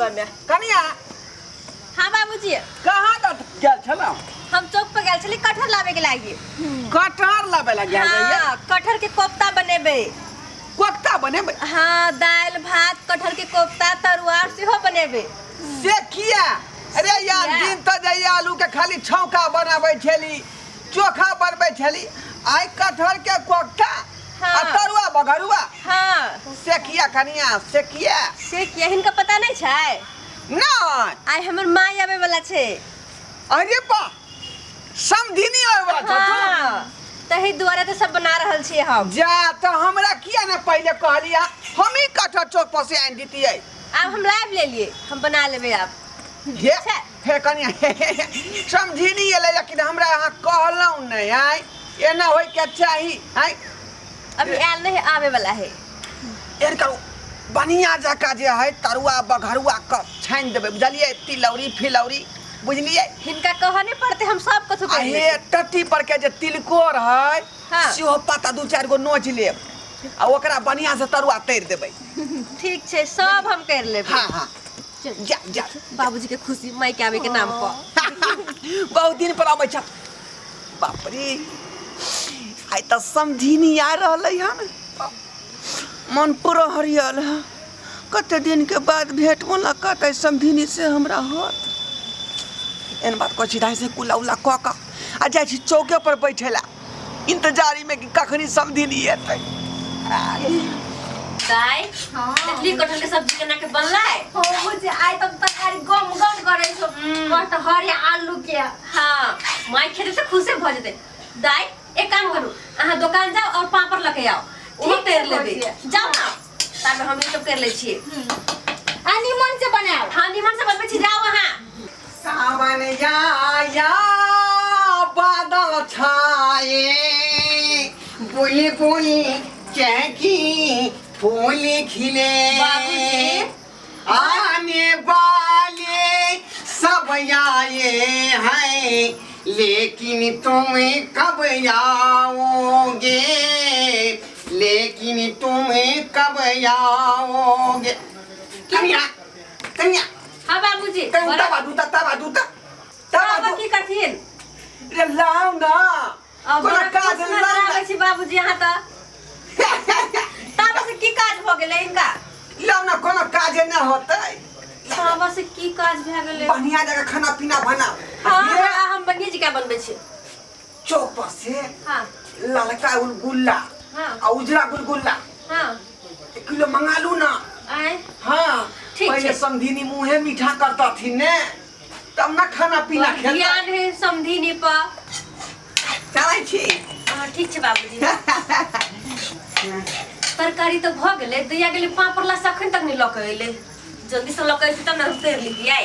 हवा में। कनिया हाँ बाबूजी कहाँ गेल छलौ? हम चौक पर गेल छली कटहर लावे के लागी। कटहर लावे ला गेल रहिए? हाँ कटहर के कोफ्ता बनेबे। कोफ्ता बनेबे? हाँ दाल भात कटहर के कोफ्ता तरुआ सेहो बनेबे। से किया? अरे यार दिन तो जाइए आलू के खाली छौंका बनाबै छली, चोखा बनबै छली, आई कटहर के कोफ्ता आ तरुआ बघरुआ। हाँ से किया कनिया से किया? से किया हिनका पता नहीं छै? नहीं आई हमर माय आवे वाला छै। अरे बा समधिनी आवे वाला छ हाँ तही दुआरे तो सब बना रहल छी हम। जा तो हमरा किया ना पहले कहलिया, हम ही कटहर चौक पर से आन दीतिए। अब हम लाइव ले लिए, हम बना लेबे अब। हे कनिया समझिनी एले लेकिन हमरा यहाँ कहलौ नहीं आई एना होय के चाहिए आई। अभी आल नहीं आवे वाला है। एर करू बढ़िया जका जे है तरुआ बघरुआ क छान देबे बुझलिए, तिलौरी फिलौरी बुझलिए। हिनका कहने पड़ते हम सब कुछ कर हे टट्टी पर के जे तिलकोर है हाँ। सेहो पत्ता दू चार गो नोच लेब आ ओकरा बढ़िया से तरुआ तैर देबे। ठीक छै सब हम कर लेबे। हां हां जा जा बाबूजी के खुशी माई के आवे के नाम पर। बहुत दिन पर आबै छ। बाप रे आई त समझिनी आ रहलै हन, मन पूरा हरियल है। कते दिन के बाद भेंट मुलाकात है समझिनी से हमरा होत। एन बात को सीधा से कुला उला क क आ जाय छी चौके पर बैठेला इंतजारी में कि कखनी समझिनी एतै। दाई इडली कटहल के सब्जी केना के बनलै? हो बुझे आई तक तरकारी गम गम करे छो कटहर या आलू के। हां माई खेते त खुशे भ जेते। दाई एक काम करू, अहाँ दुकान जाओ और पापड़ लेके आओ, वो तेर लेबे। जाओ ना ताबे हम ई सब कर ले छिए। आ निमन से बनाओ। हां निमन से बनबे छी, जाओ वहां। सावन या बादल छाए, बुली बुली चहकी फूल खिले, आने वाले सब आए हैं लेकिन तुम कब आओगे, लेकिन तुम कब आओगे? कन्या कन्या हां बाबूजी तबा दूता तब की करथिन? रे लाओ ना अब कोना काज लगाबै छी बाबूजी यहाँ त। तब से की काज भ गेलै इनका? लाओ ना कोनो काज न होतै। तब से की काज भ गेलै? बढ़िया जगह खाना पीना बनाओ। हां हम बनिए जी का बनबै छी। चौक पर से हां ललका गुलगुल्ला हां आ उजरा गुलगुल्ला हां 1 किलो मंगा लू ना। आए हाँ ठीक पहले है। समधिनी मुँहे मीठा करता थी ने, तब ना खाना पीना खेता। ध्यान है समधिनी पर। चलै छी। हां ठीक छै बाबूजी। तरकारी तो भ गेलै, दैया गेलै पापड़ ला सखन तक नहीं लक एले। जल्दी से लक एती तब ना उतर लीजिए।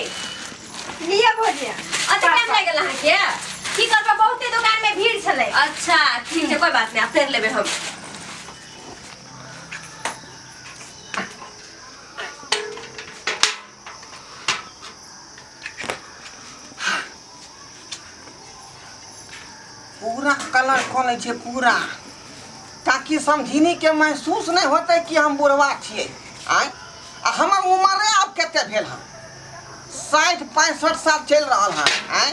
लिया भजिया। अच्छा टाइम लाग गेल अहाँ के? की करबा बहुते दुकान में भीड़ छले। अच्छा ठीक है कोई बात नहीं, आप तेर लेबे हम। पूरा कलर खोले छे पूरा, ताकि समझिनी के महसूस नहीं होते कि हम बुढ़वा छिए। आय हमर उम्र अब केते भेल हन? 60-65 साल चल रहा है। आय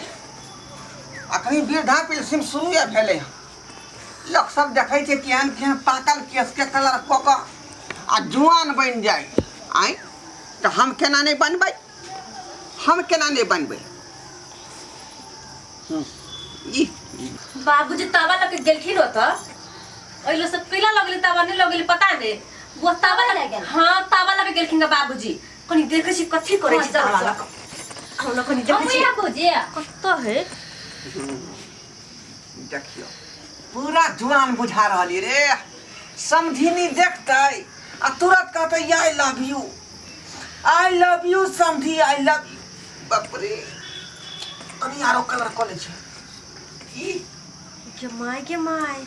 अखनी वृद्धा पेंशन शुरू या भेले हन। लोग सब देखे छे केहन केहन पाकल केस के कलर क क आ जुआन बन जाए। आय तो हम केना नहीं बनबै? हम केना नहीं बनबै? ई बाबूजी तवा लगे गेलखिन हो त ओइलो से कैला लगले तवा नहीं लगले पता नहीं। वो तवा लगे गेल। हां तवा लगे गेलखिन का बाबूजी। कनी देखे छी कथि करे छी तवा लगे। हम कनी देखे छी। हम भजिया कत है? देखियो पूरा जुआन बुझा रहली रे। समझिनी देखतै आ तुरंत कहतै आई लव यू समझी, आई लव यू। बाप रे कनी आरो कलर कॉलेज छै। ई के माय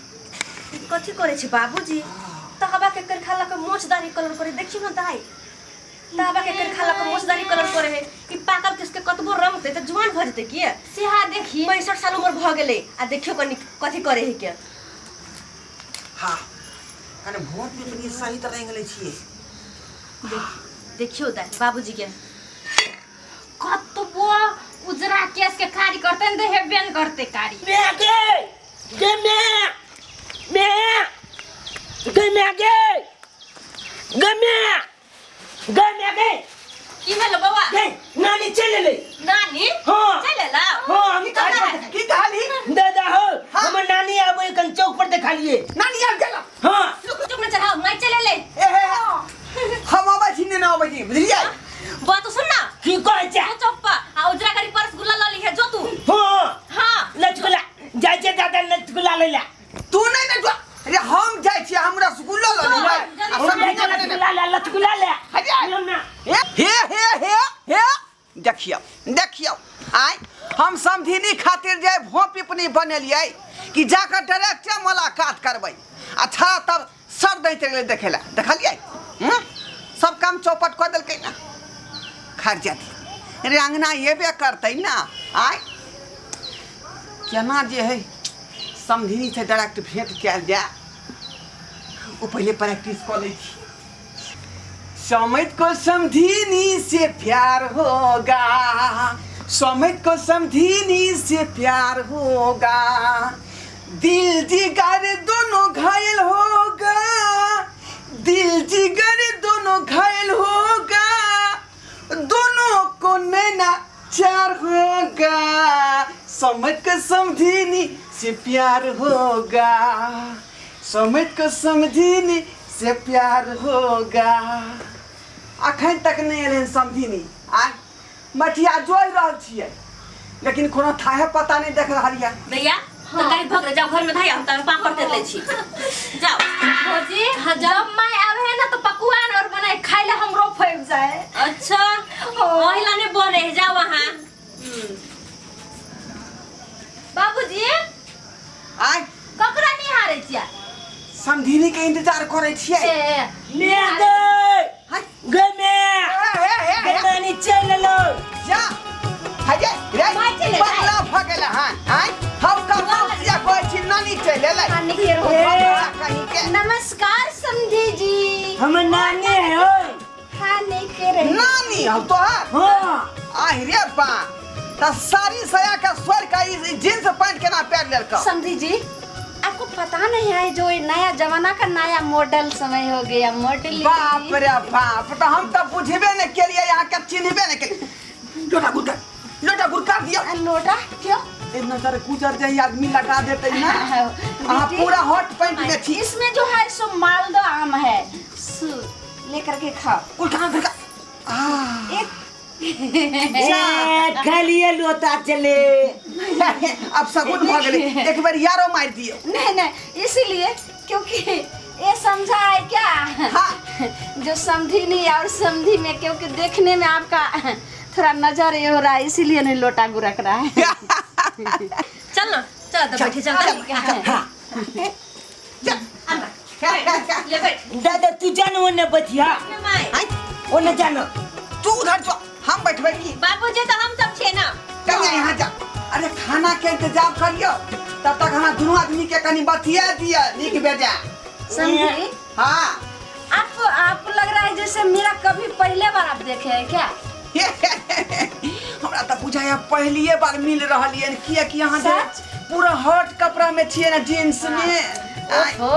ई कथि करे छी बाबूजी? तहबा के कर खाला के मोचदारी कलर करे देखियो ना दाई। तहबा के कर खाला के मोचदारी कलर करे है। ई पाकल किसके कतबो रंगते त जुआन भ जते के? सेहा देखी 65 साल उम्र भ गेले आ देखियो कनी कथि करे है के? हां कने भोट में तनी सही तरह रंग ले छिए। देखियो दाई बाबूजी के उजरा केस के कारी करते हैं तो हेबेन करते कारी मैं की भेलो बाबा नानी चले ले नानी हाँ। चले ला हाँ हम की कहता है? की कहानी दादा हो हमर नानी आबो कन चौक पर देखा लिए नानी आ गेला हाँ चुप में चढ़ाओ मैं चले ले हम आबे छी ने आबे छी बुझलियै बात तो सुन ना की कह जा तू चुप आ उजरा कारी परस गुला ला ली है जो तू हाँ हां लचकुला जाय छै दादा लचकुला ले ला तू नहीं ने जो अरे हम जाय छी हम रसगुल्ला ल लेबै आ सब लचकुला ले हे देखियो आय हम समधिनी खातिर जे भों पिपनी बनेलियै कि जाकर डायरेक्ट मुलाकात करबै अच्छा तब सर दैत गेलै देखेला देखलियै सब काम चौपट कऽ देलकै ना खर जाती रे अंगना येबे करतै ना आय केना जे है समधिनी से डायरेक्ट भेंट कयल जाए वो पहले प्रैक्टिस कर ली थी समझ को समझीनी से प्यार होगा समझ को समझीनी से प्यार होगा दिल जिगर दोनों घायल होगा दिल जिगर दोनों घायल होगा दोनों को नैना चार होगा समझ को समझीनी से प्यार होगा समझ को समझीनी से प्यार होगा अखन तक नहीं एहन समझीनी आ मटिया जोइ रहल छियै लेकिन कोनो थाहे पता नहीं देख रहलियै भैया तो कहीं भग जाओ घर में भाई हम तब पापड़ कर ले छी जाओ भौजी जब मैं आवे है ना तो पकवान और बनाए खाए ले हमरो फैब जाए अच्छा ओहिला ने बने जाओ वहां बाबूजी आय ककरा नहीं हारे छिया समझीनी के इंतजार करे छियै ले दे गमे नानी चल लो जा हाजे रे मैं चले बगला भगेला हां आय हम का मौसिया कोइ छी नानी चले ले नानी के रो कहीं के नमस्कार समझी जी हम नानी है हो हां नहीं करे नानी हम तो हाँ आहि रे बा त सारी सया का स्वर का जींस पैंट केना पहन लेल का समझी जी आपको पता नहीं है जो ये नया जमाना का नया मॉडल समय हो गया मॉडल बाप रे बाप तो हम तो बुझबे नहीं केलिए यहाँ के चिन्हबे नहीं के लोटा गुड़का दियो लोटा क्यों इतना सारे गुजर जाई आदमी लगा देते ना हां पूरा हॉट पैंट में छी इसमें जो है सो मालदा आम है लेकर के खाओ गुड़का एक खालिए लोटा चले अब सगुन भ गेले एक बार यारो मार दियो नहीं इसीलिए क्योंकि ये समझा है क्या हाँ। जो समझी नहीं और समझी में क्योंकि देखने में आपका थोड़ा नजर ये हो रहा है इसीलिए नहीं लोटा गुरक रहा है चल ना चल तो बैठे चल ले बैठ दादा तू जानो ओने बतिया मैं ओने जानो तू उधर जो हम बैठबे की बाबूजी तो हम सब छे ना चल यहाँ जा अरे खाना के इंतजाम करियो तब तक हम दोनों आदमी के कनी बतिया दिया निक बेजा समझी हाँ आपको लग रहा है जैसे मेरा कभी पहले बार आप देखे हैं क्या हमरा तो बुझाया पहलिए बार मिल रहलिए किया कि यहाँ सच? पूरा हॉट कपड़ा में छिए ना जींस में ओहो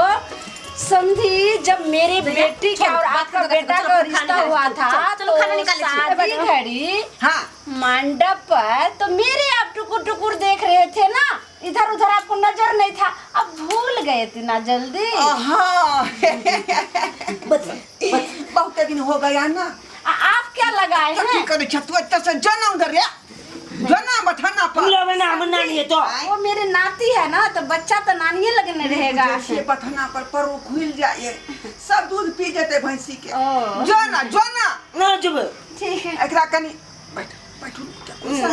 समझी जब मेरी बेटी का और आपका बेटा का रिश्ता हुआ था चलो खाना निकाल शादी घड़ी हाँ मंडप पर तो मेरे आप टुकुर टुकुर देख रहे थे ना इधर उधर आपको नजर नहीं था अब भूल गए थे ना जल्दी बहुत दिन हो गया ना आप क्या लगाए तो की हैं करे छतु इतना से जना उधर रे जना बठाना पर तुला बना हम नानी है तो वो मेरे नाती है ना तो बच्चा तो नानिये लगने रहेगा जैसे बठाना पर वो खुल जाए सब दूध पी जाते भैंसी के ओ। जना ना जब ठीक है एकरा कनी बैठू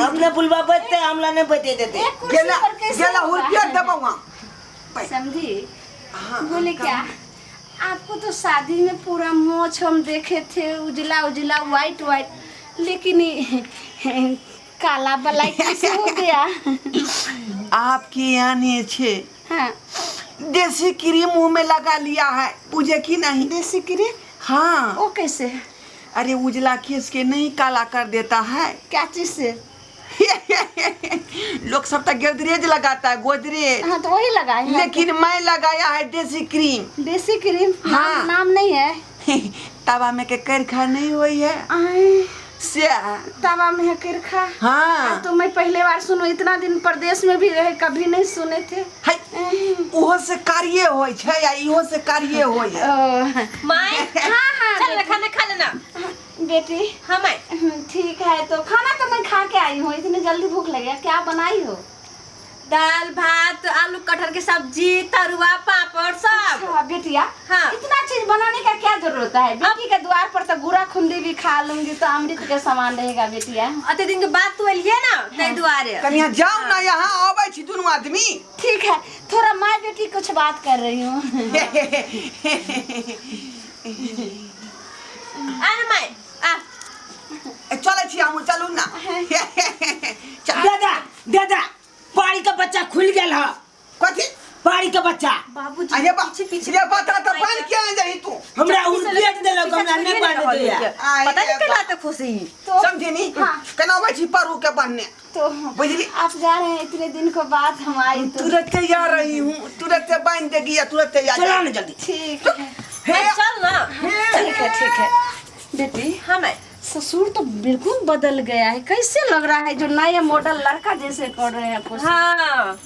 अपने बुलवा बते हमला ने बते देते एक कुर्सी पर कैसे गेला होगा? हुआ दबाऊंगा समझी हाँ बोले क्या आपको तो शादी में पूरा मोछ हम देखे थे उजला उजला वाइट वाइट लेकिन काला बलाई कैसे हो गया आपके आने छे हाँ देसी क्रीम मुंह में लगा लिया है मुझे की नहीं देसी क्रीम हाँ वो कैसे अरे उजला केस के नहीं काला कर देता है क्या चीज से लोग सब तक गोदरेज लगाता है, गोदरेज। हाँ तो वही लगाए हैं। लेकिन मैं लगाया है देसी क्रीम। देसी क्रीम? हाँ। नाम नहीं है। तवा में के करखा नहीं हुई है आए, से। तवा में है किरखा? हाँ तो मैं पहले बार सुनो, इतना दिन प्रदेश में भी रहे कभी नहीं सुने थे। ओहो से कार्य होय छै या इहो से कार्य होय है। माय हाँ चल खाना खा लेना बेटी। हाँ माय ठीक है, तो खाना तो मैं खा के आई हूँ, इतनी जल्दी भूख लगे? क्या बनाई हो? दाल भात आलू कटहल की सब्जी तरुआ पापड़ सब। अच्छा, बेटिया। हाँ। इतना चीज बनाने का क्या जरूरत है? बेटी के द्वार पर तो गुड़ा खुंदी भी खा लूंगी तो अमृत के समान रहेगा बेटिया। अते दिन के बाद तू एलिए ना नहीं दुआरे। कनिया जाओ ना, यहाँ आवे छी दोनों आदमी। ठीक है, थोड़ा माँ बेटी कुछ बात कर रही हूँ। आना माय आ चले छी हम, चलू ना। दादा दादा पानी का बच्चा खुल गया है। कथी? पानी का बच्चा। बाबूजी अरे पीछे बता तो पानी क्या है जही तू? हमरा उल्टी दे लग, हमरा नहीं पानी दिया। पता नहीं केला तो खुशी तो समझे नहीं? हाँ। केना बैठी पारू के बनने? तो बुझली? आप जा रहे हैं, इतने दिन के बाद हम आई तो तुरंत आ रही हूँ, तुरंत बांध देगी या तुरंत आ चला ना जल्दी। ठीक है। मैं चल ना। ठीक है बेटी। हाँ माय ससुर तो बिल्कुल बदल गया है, कैसे लग रहा है जो नया मॉडल लड़का जैसे कर रहे हैं आपको। हाँ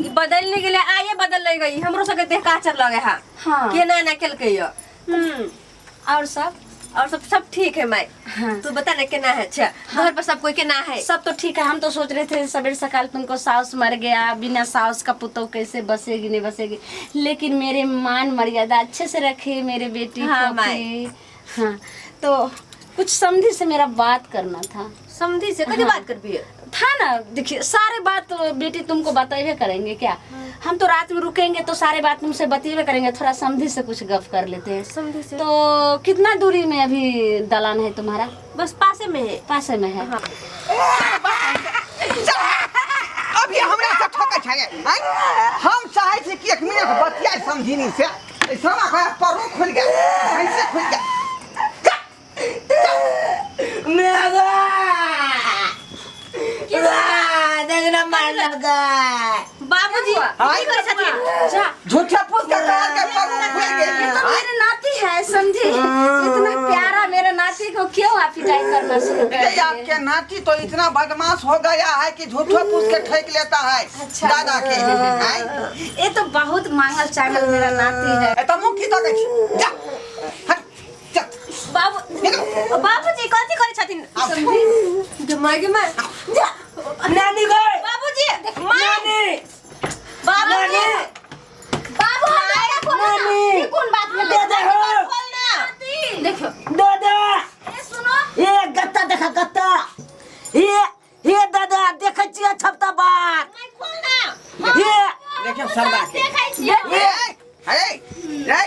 ये बदलने के लिए आइए बदल ले गई हमरो सके देख का चल लगे। हाँ हाँ। के ना केल के और सब ठीक है माय। हाँ। तू बता ना केना है? अच्छा घर पर सब कोई केना है? सब तो ठीक है। हम तो सोच रहे थे सवेरे सकाल तुमको सास मर गया, बिना सास का पुतौ कैसे बसेगी नहीं बसेगी, लेकिन मेरे मान मर्यादा अच्छे से रखे मेरे बेटी हाँ, को माई। भी। हाँ तो कुछ समझी से मेरा बात करना था। समझी से कभी बात कर भी था ना, देखिए सारे बात बेटी तुमको बताइए करेंगे क्या? हम तो रात में रुकेंगे तो सारे बात तुमसे बतिए करेंगे, थोड़ा समझी से कुछ गप कर लेते हैं। समझी से तो कितना दूरी में अभी दलान है तुम्हारा? बस पासे में है। पासे में है। हाँ। अभी हमरा से ठोके छे। हम चाहे थे कि 1 मिनट बतिया समझिनी से सारा का परो खुल गया, कैसे खुल गया? देखना मार लगा। बाबूजी आई कर छथिन जा। झूठा पूछ के कहा के परो खुल ये गया। तो मेरे नाती है, समझे? इतना प्यारा मेरे नाती को क्यों आप पिटाई करना शुरू कर ये दिए? आपके नाती तो इतना बदमाश हो गया है कि झूठा पूछ के ठेक लेता है। अच्छा। दादा के हैं? ये तो बहुत मांगल चांगल मेरा नाती है। ए त मुंह की तकै छी? जा हट जा। बाबूजी कथी करे छथिन? दिमाग में नानी गए। बाबूजी नानी बाबूजी बाबू नानी ये कौन बात है? दादा हो। देखो दादा ये सुनो, ये गत्ता देखा गत्ता। ये दादा देखे छियै छपता बात। ये देखिए सरदा के। देखै ए रे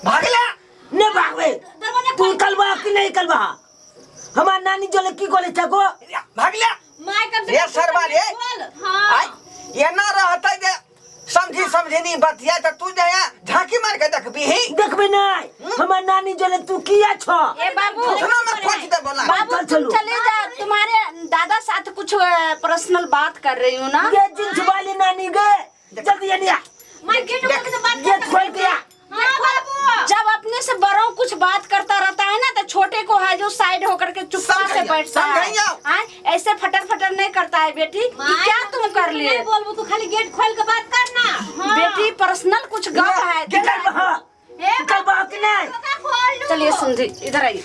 भागला नहीं भागवे। तू कलवा कि नहीं कलवा? हमार नानी जो की कोले छको भागला। माय कब ये सरवा रे। हां आई ये ना रहता जे समझी नहीं बतिया त तू जे झांकी मार के देखबी ही। देखबे नहीं। हमार नानी जो तू किया छो। ए बाबू, उतना में खोज दे बोला। बाबू तुम चले जा, तुम्हारे दादा साथ कुछ पर्सनल बात कर रही हूँ ना। ये जिंस वाली नानी गए जल्दी ये लिया। माय गेट खोल के बात गेट खोल दिया। जब अपने से बड़ों कुछ बात करता रहता है ना तो छोटे को है जो साइड होकर के चुपचाप से बैठता है। हाँ, ऐसे फटर फटर नहीं करता है बेटी। कि क्या तुम कर लिए? नहीं बोलबो तू खाली गेट खोल के बात करना। बेटी पर्सनल कुछ गप है। कलवा कि नहीं? चलिए समझी, इधर आइए।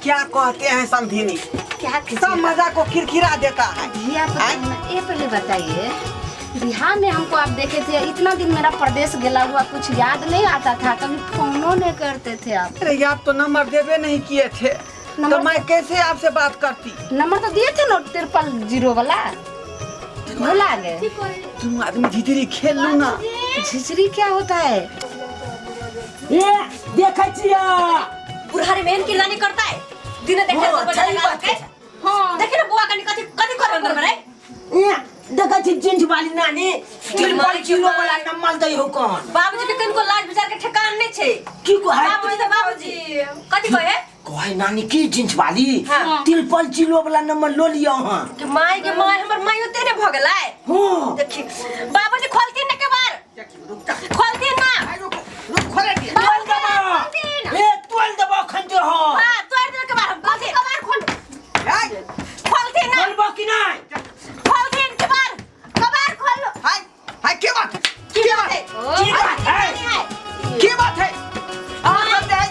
क्या कहते हैं समझिनी? क्या सब मजा को खिरखिरा देता है। भैया ये पहले बताइए, बिहार में हमको आप देखे थे, इतना दिन मेरा प्रदेश गेला हुआ कुछ याद नहीं आता था, कभी फोनों नहीं करते थे आप। अरे आप तो नंबर देवे नहीं किए थे तो मैं कैसे आपसे बात करती? नंबर तो दिए थे ना 000 वाला, भुला गए। तुम आदमी झिझरी खेल लो ना। झिझरी क्या होता है? ये देखै छियै बुढ़ारी में की लानी करता है दिन देखे हाँ, बजा सही लगा बात के। है। हां देखे ना बुआ कनी कथी कथी कर अंदर में रे। ये देखै छी जिंस वाली नानी तिरपल किलो वाला नम्मल दई हो कौन। बाबूजी के कनको लाज विचार के ठेकान नहीं छे। की को है? बाबूजी तो बाबूजी कथी कहे? कोई नानी की जींस वाली हाँ। तिरपल चिलो वाला नंबर लो लियो हां के माय हमर मायो तेरे भ गेलै हां देखी बाबूजी खोलती न के बार रुक जा खोलती ना रुक खोले के तोल दबो ए तोल दबो खंजो हो हां तोड़ दे के बार हम खोलती कबार खोल खोलती ना बोलबो कि नहीं खोलती के बार कबार खोल लो हाय हाय के बात की बात है की बात है? के बात है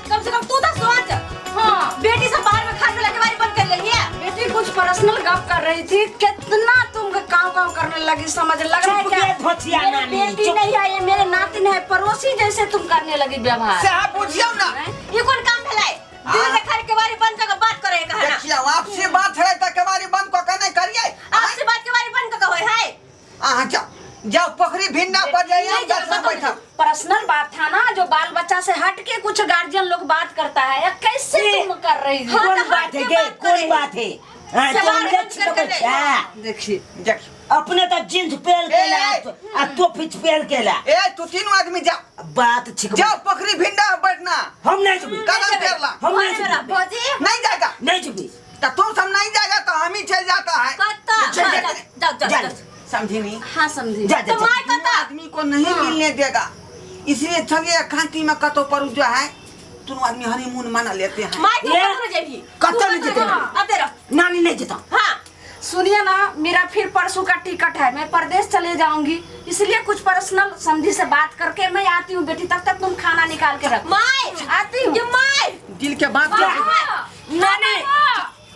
कम से कम तू तो सोच हां बेटी से बाहर में खाने लगे बारी बंद कर लेंगे बेटी कुछ पर्सनल गप कर रही थी, कितना तुम काम करने लगी, समझ लग रहा है क्या? भचिया मेरी नानी बेटी नहीं है, ये मेरे नातिन है, पड़ोसी जैसे तुम करने लगी व्यवहार। से आप बुझियो ना ये कौन काम भेलै दिल देखार के बारी बंद करके बात करे है कहना देखिए आपसे बात है त केवारी बंद को के नहीं करिए आपसे बात के बारी बंद करके होय है आ जाओ पोखरी भिंडा पर जाइए जैसा बैठा पर्सनल बात था ना, जो बाल बच्चा से हट के कुछ गार्जियन लोग बात करता है, या कैसे तुम कर रही हो? कौन बात है के कौन बात है हां से तुम बाहर लक्ष्य बंद कर बच्चा देखिए अपने तो जींस पहन के ला आ तो फिच पहन के ला ए तू तीनों आदमी जा बात ठीक जाओ पोखरी भिंडा बैठना हम नहीं जबी कदम फेरला हम नहीं जबी भौजी नहीं जाएगा नहीं जबी तो तुम सब नहीं जाएगा तो हम ही चल जाता है कत्ता जाओ समझी नहीं हाँ समझी। जा जा तो माय कत्ता आदमी को नहीं मिलने देगा, इसलिए चलिए कांटी में कतो पर जो है तुम आदमी हनीमून मना लेते हैं माय तो ये कत्ता जेबी कत्ता नहीं जेते अब तेरा नानी नहीं जेता हां सुनिए ना, मेरा फिर परसों का टिकट है, मैं परदेश चले जाऊंगी, इसलिए कुछ पर्सनल समझी से बात करके मैं आती हूँ बेटी, तब तक तुम खाना निकाल के रख। माय आती हूँ। ये माय दिल के बात क्या नानी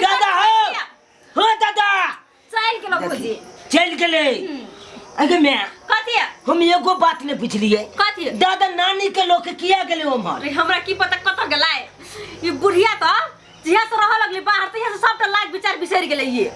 दादा हो दादा चल के लो भौजी। चल गेले अगे मैं कतिया हम एगो बात ने पूछलिए कतिया दादा नानी के लोग किया गेले उमर अरे हमरा की पता कत गेलै ये बुढ़िया तो जिया से रह लगली बाहर तो यहाँ से सबटा लाग विचार बिसर गेलै ये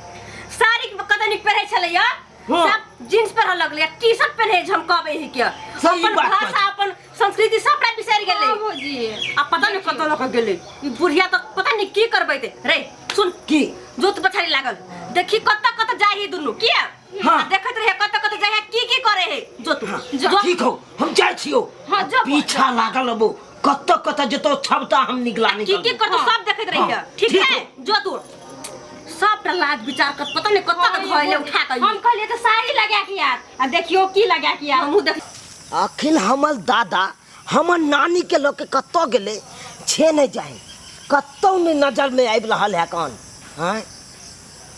साड़ी कत निक पहने छलै या हाँ। सब जींस पहन लगले टी शर्ट पहने हम कहबै है क्या सही अपन बात भाषा अपन संस्कृति सबटा बिसर गेलै हाँ भौजी। अब पता नहीं कत लोग गेलै ये बुढ़िया तो पता नहीं की करबै ते रे सुन की जोत पछाड़ी लागल देखी कत जाई है दुनु किया हाँ। देखत रहे कत जाई है की करे है जोत हाँ, ठीक हो हम जाय छियो हाँ, जो पीछा लागल अब कत जतो छबता हम निकला की निकल करतो सब देखत रही है ठीक है जो तू सब लाज विचार कर पता नहीं कत्ता के धोइले उठा के हम कहलिए तो साड़ी लगा के यार, आ देखियो की लगा के यार। हमहु देख आखिर हमर दादा हमर नानी के लोग के कत्तो गेले छे नहीं जाए कत्तो में नजर में आबि रहल है कौन हैं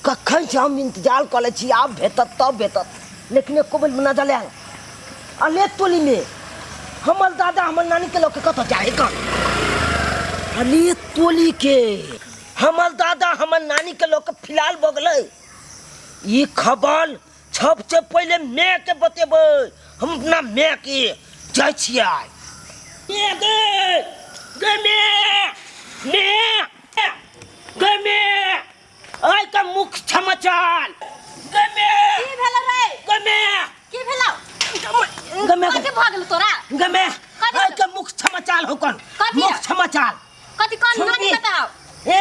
कखन से हम इंतजार कर छी आब भेटत तब भेटत लेकिन एको बेर नजर आयल अले टोली में हमर दादा हमर नानी के लोग के कत्तो जाए कौन अले टोली के हमर दादा हमर नानी के लोग के फिलहाल बगले ये खबर सबसे पहले मैं के बतेबै हम अपना मैं के जाय छियै आइ का मुख समाचार की भेल रे की भेल कथि भ गेल तोरा आइ का मुख समाचार हो कौन कथी? मुख समाचार कथि कोन सुन नानी भी। बताओ ए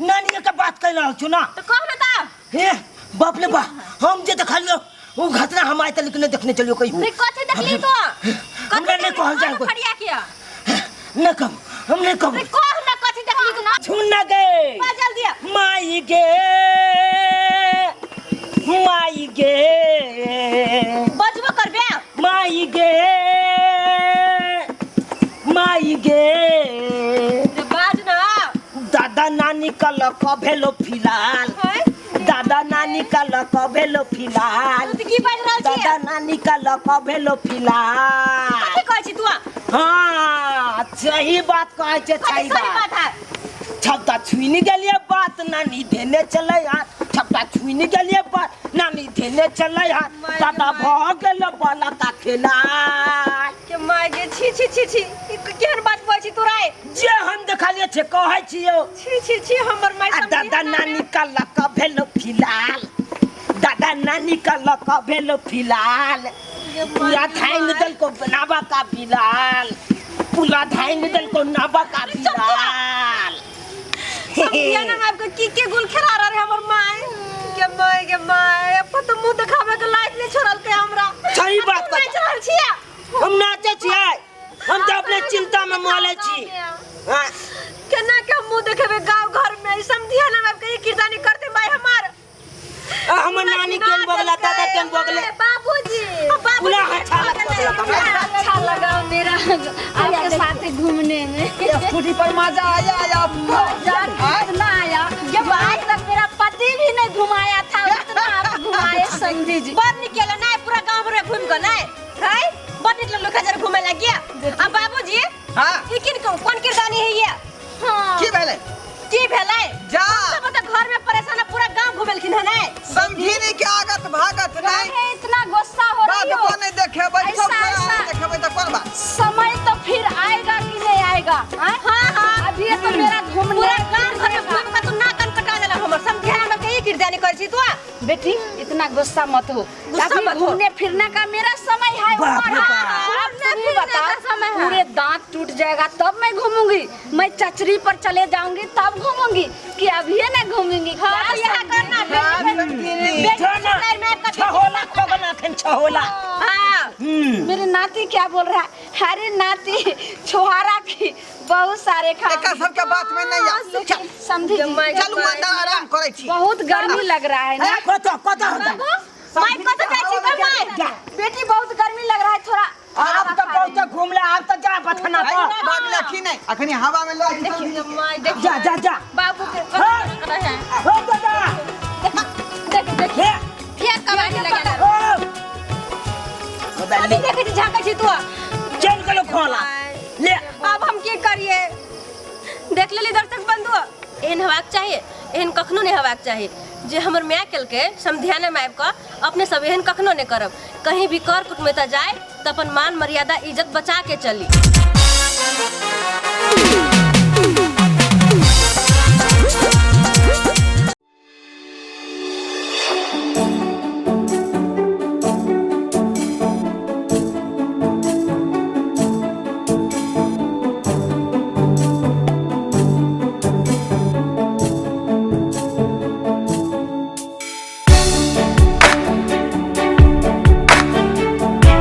नानी के बात कर रहल छु ना तो कह बताओ ए बाप रे बाप हम जे देखलियो वो घटना हम आइ तक नहीं देखने चलियो कहीं रे कथि देखली तो हमरा नहीं कहल जाए कोई फड़िया किया न कम हम नहीं कम रे कह ना कथि देखली तू ना सुन ना गए बा जल्दी माई गे बजबो करबे माई गे रे बाज ना दादा नानी का लक भेलो फिलहाल दादा नानी का लक भेलो फिलहाल तू की बाज रहल छी दादा नानी का लक भेलो फिलहाल कथि कहै छी तू हाँ सही बात कहै छै कथि सही सही बात बात है छपटा छुईनी गेलिए बात नानी धेने चले हाथ छपटा छुईनी गेलिए बात नानी धेने चले हाथ दादा भ गेल बाला का खेला के माय गे छी छी छी छी ई केहन बात कहै छी तोरा जे हम देखलिए छे कहै छियो छी छी हमर माय आ दादा नानी का लक भेलो फिलहाल दादा नानी का लक भेलो फिलहाल पूरा धाइन दल को बनावा का फिलहाल पूरा धाइन दल को नावा का फिलहाल समझिया ना आपको की गुल खिला रहा रे हमर माय के माय अब तो मुंह देखावे के लायक नहीं छोड़ल के हमरा सही बात नहीं चल छिया हम नाचे छियै हम तो अपने चिंता में मोले छी हाँ, केना के मुंह मुंह देखेबे गांव घर में समझिया ना मैं कहीं किरदानी करते भाई हमार हमर नानी केन बगला दादा केन बगले बाबूजी पूरा अच्छा अच्छा लगा मेरा आपके साथ घूमने में। स्कूटी पर मजा आया इतना आया जब आज तक मेरा पति भी नहीं घुमाया था उतना आप घुमाए समझी जी। बड़ निकला ना पूरा गांव में घूम गए ना है बड़ निकल लोग जरा घूमे लग गया अब बाबूजी हां ई किन कौन किरदानी है ये हां की भेलै की भेलै जा सब तो घर में परेशान पूरा गांव घुमेलखिन है ना समझीनी के आगत भागत नहीं अरे इतना गुस्सा हो रही बात हो। को नहीं देखेबै सब ऐसा- देखेबै तो कौन बात समय तो फिर आएगा कि नहीं आएगा हाँ हाँ अभी तो मेरा घूमने पूरा गांव घर में घूम के तू ना कन कटा देला हमर समझिया ना कहीं किरदानी कर छी तू बेटी इतना गुस्सा मत हो। गुस्सा अभी मत हो। घूमने फिरने का मेरा समय है बाप रे उम्र है। बाप। आप तुम ही बताओ पूरे दांत टूट जाएगा तब मैं घूमूंगी मैं चचरी पर चले जाऊंगी तब घूमूंगी कि अभी ना घूमूंगी हाँ तो यहाँ करना छहोला खोगना खन छहोला हाँ मेरे नाती क्या बोल रहा है अरे नाती छोहारा की बहुत सारे खा एका सब के बात में नहीं आ चल समझी जी। चलू अंदर आराम करे छी बहुत गर्मी लग रहा है ना कत होता माई को तो जाई छी कर माई बेटी बहुत गर्मी लग रहा है थोड़ा आप तो बहुत घूमला आप तो जा बथना तो भागले की नहीं अखनी हवा में लग चल माई देख जा जा जा बाबू के हाँ। रहे हो दादा देख देख हे ये कबाड़ी लगा ओ अभी देख जी झाका छी तू चल के लो खोला ले अब हम की करिए देख लेली दर्शक बंधु एहन हेबाक चाहिए एहन कखनो नहीं हेबाक चाहिए जे हमर माय केल के समध्याने में आबि कऽ अपने सब एहन कखनो नहीं करब कहीं भी कर कुटुम्बता जाए तो अपन मान मर्यादा इज्जत बचा के चली।